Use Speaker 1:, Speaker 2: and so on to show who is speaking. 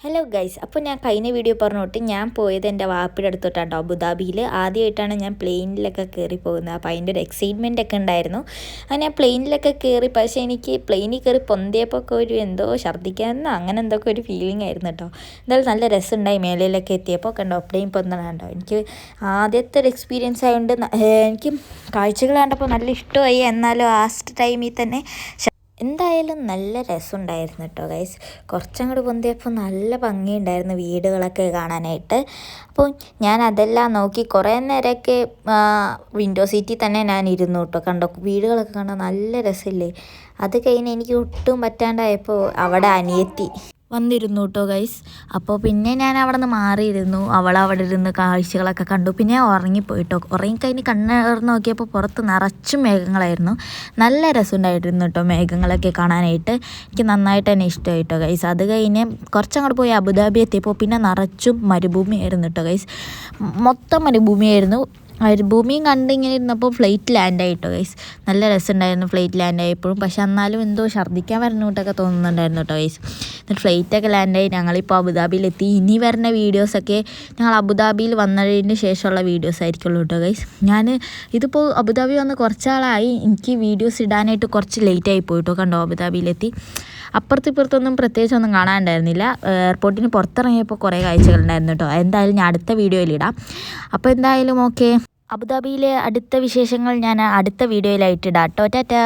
Speaker 1: Hello guys, അപ്പോൾ ഞാൻ കഴിഞ്ഞ വീഡിയോ പറഞ്ഞോട്ട് ഞാൻ പോയത് എൻ്റെ വാപ്പിയുടെ അടുത്തോട്ടാണ് അബുദാബിയിൽ. ആദ്യമായിട്ടാണ് ഞാൻ പ്ലെയിനിലൊക്കെ കയറി പോകുന്നത്. അപ്പോൾ അതിൻ്റെ ഒരു എക്സൈറ്റ്മെൻ്റ് ഒക്കെ ഉണ്ടായിരുന്നു. അങ്ങനെ ഞാൻ പ്ലെയിനിലൊക്കെ കയറി. പക്ഷേ എനിക്ക് പ്ലെയിനിൽ കയറി പൊന്തിയപ്പോൾ ഒക്കെ ഒരു എന്തോ ഛർദ്ദിക്കാമെന്നോ അങ്ങനെ എന്തൊക്കെ ഒരു ഫീലിംഗ് ആയിരുന്നു കേട്ടോ. എന്തായാലും നല്ല രസമുണ്ടായി. മേലയിലൊക്കെ എത്തിയപ്പോൾ കണ്ടോ പ്ലെയിൻ പൊന്തണുണ്ടോ. എനിക്ക് ആദ്യത്തെ ഒരു എക്സ്പീരിയൻസ് ആയതുകൊണ്ട് എനിക്ക് കാഴ്ചകൾ കണ്ടപ്പോൾ നല്ല ഇഷ്ടമായി. എന്നാലും ലാസ്റ്റ് ടൈമിൽ തന്നെ എന്തായാലും നല്ല രസമുണ്ടായിരുന്നു കേട്ടോ ഗൈസ്. കുറച്ചങ്ങോട്ട് പൊന്തിയപ്പോൾ നല്ല ഭംഗിയുണ്ടായിരുന്നു വീടുകളൊക്കെ കാണാനായിട്ട്. അപ്പോൾ ഞാൻ അതെല്ലാം നോക്കി കുറേ നേരമൊക്കെ വിൻഡോ സീറ്റിൽ തന്നെ ഞാൻ ഇരുന്നു കേട്ടോ. കണ്ടോ വീടുകളൊക്കെ കാണാൻ നല്ല രസമില്ലേ. അത് കഴിഞ്ഞ് എനിക്ക് ഒട്ടും പറ്റാണ്ടായപ്പോൾ അവിടെ അനിയത്തി വന്നിരുന്നു കേട്ടോ ഗൈസ്. അപ്പോൾ പിന്നെ ഞാൻ അവിടെ നിന്ന് മാറിയിരുന്നു. അവളവിടെ ഇരുന്ന് കാഴ്ചകളൊക്കെ കണ്ടു. പിന്നെ ഞാൻ ഉറങ്ങിപ്പോയിട്ടോ. ഉറങ്ങിക്കഴിഞ്ഞ് കണ്ണിറന്ന് നോക്കിയപ്പോൾ പുറത്ത് നിറച്ചും മേഘങ്ങളായിരുന്നു. നല്ല രസമുണ്ടായിരുന്നു കേട്ടോ മേഘങ്ങളൊക്കെ കാണാനായിട്ട്. എനിക്ക് നന്നായിട്ട് തന്നെ ഇഷ്ടമായി കേട്ടോ ഗൈസ്. അത് കഴിഞ്ഞ് കുറച്ചങ്ങോട്ട് പോയി അബുദാബി എത്തിയപ്പോൾ പിന്നെ നിറച്ചും മരുഭൂമിയായിരുന്നു കേട്ടോ ഗൈസ്. മൊത്തം മരുഭൂമിയായിരുന്നു. മരുഭൂമിയും കണ്ടിങ്ങനെ ഇരുന്നപ്പോൾ ഫ്ലൈറ്റ് ലാൻഡായി കേട്ടോ ഗൈസ്. നല്ല രസമുണ്ടായിരുന്നു ഫ്ലൈറ്റ് ലാൻഡായപ്പോഴും. പക്ഷെ എന്നാലും എന്തോ ഛർദ്ദിക്കാൻ വരണോട്ടൊക്കെ തോന്നുന്നുണ്ടായിരുന്നു കേട്ടോ ഗൈസ്. എന്നിട്ട് ഫ്ലൈറ്റൊക്കെ ലാൻഡായി ഞങ്ങളിപ്പോൾ അബുദാബിയിലെത്തി. ഇനി വരുന്ന വീഡിയോസൊക്കെ ഞങ്ങൾ അബുദാബിയിൽ വന്നതിന് ശേഷമുള്ള വീഡിയോസ് ആയിരിക്കുള്ളൂ കേട്ടോ ഗൈസ്. ഞാൻ ഇതിപ്പോൾ അബുദാബി വന്ന് കുറച്ചാളായി. എനിക്ക് വീഡിയോസ് ഇടാനായിട്ട് കുറച്ച് ലേറ്റായി പോയിട്ടോ. കണ്ടോ അബുദാബിയിലെത്തി. അപ്പുറത്തിപ്പുറത്തൊന്നും പ്രത്യേകിച്ചൊന്നും കാണാനുണ്ടായിരുന്നില്ല. എയർപോർട്ടിന് പുറത്തിറങ്ങിയപ്പോൾ കുറേ കാഴ്ചകളുണ്ടായിരുന്നു കേട്ടോ. എന്തായാലും ഞാൻ അടുത്ത വീഡിയോയിലിടാം. അപ്പോൾ എന്തായാലും ഓക്കെ, അബുദാബിയിലെ അടുത്ത വിശേഷങ്ങൾ ഞാൻ അടുത്ത വീഡിയോയിലായിട്ട് ഇടാം കേട്ടോ. ടാറ്റാ.